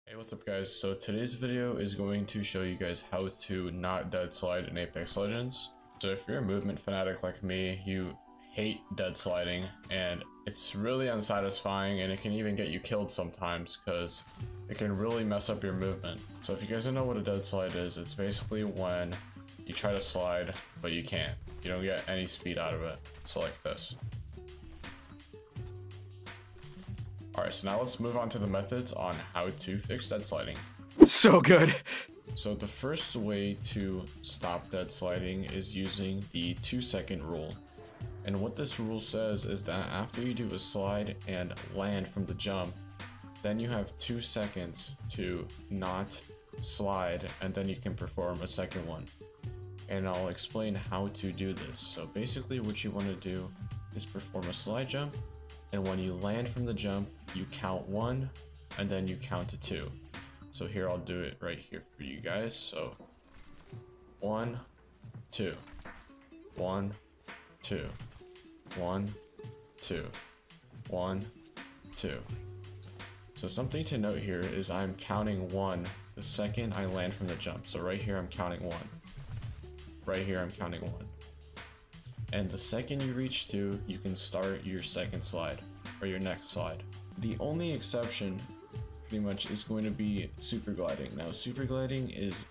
Hey, what's up guys? So today's video is going to show you guys how to not dead slide in Apex Legends. So if you're a movement fanatic like me, you hate dead sliding and it's really unsatisfying, and it can even get you killed sometimes because it can really mess up your movement. So if you guys don't know what a dead slide is, it's basically when you try to slide but you can't. You don't get any speed out of it. So like this. Alright, so now let's move on to the methods on how to fix dead sliding. So good. So the first way to stop dead sliding is using the 2-second rule. And what this rule says is that after you do a slide and land from the jump, then you have 2 seconds to not slide, and then you can perform a second one. And I'll explain how to do this. So basically what you want to do is perform a slide jump, and when you land from the jump, you count 1 and then you count to 2. So here I'll do it right here for you guys. So 1, 2, 1, 2, 1, 2, 1, 2. So something to note here is I'm counting 1 the second I land from the jump. So right here I'm counting 1. Right here I'm counting 1. And the second you reach 2, you can start your second slide or your next slide. The only exception pretty much is going to be super gliding. Now super gliding is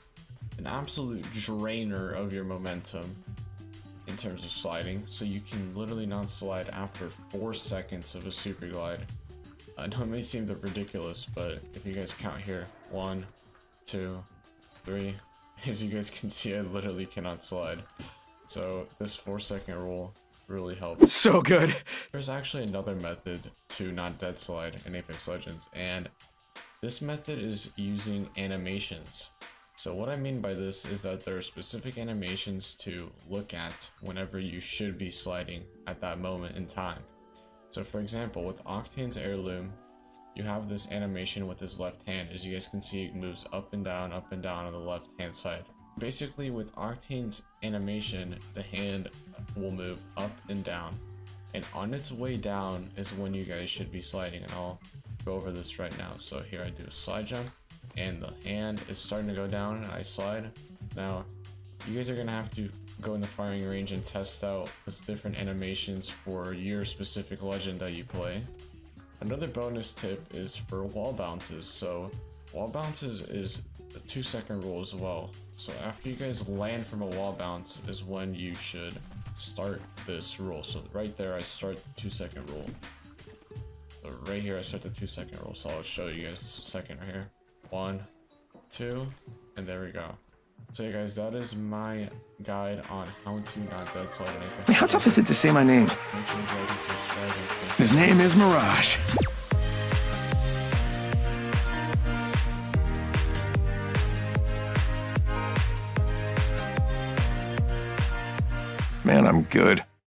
an absolute drainer of your momentum in terms of sliding, so you can literally not slide after 4 seconds of a super glide. I know it may seem ridiculous, but if you guys count here, 1, 2, 3, as you guys can see, I literally cannot slide. So this 4-second rule really helps. So good. There's actually another method to not dead slide in Apex Legends, and this method is using animations. So what I mean by this is that there are specific animations to look at whenever you should be sliding at that moment in time. So for example, with Octane's heirloom, you have this animation with his left hand. As you guys can see, it moves up and down on the left hand side. Basically with Octane's animation, the hand will move up and down, and on its way down is when you guys should be sliding, and I'll go over this right now. So here I do a slide jump and the hand is starting to go down and I slide. Now you guys are gonna have to go in the firing range and test out these different animations for your specific legend that you play. Another bonus tip is for wall bounces. So wall bounces is the 2-second rule as well. So after you guys land from a wall bounce is when you should start this rule. So right there I start the 2-second rule. So right here I start the 2-second rule. So I'll show you guys a second right here. 1, 2, and there we go. So yeah guys, that is my guide on how to not dead slide in Apex. How tough is it to say my name? Make sure you like and subscribe. His name is Mirage. Man, I'm good.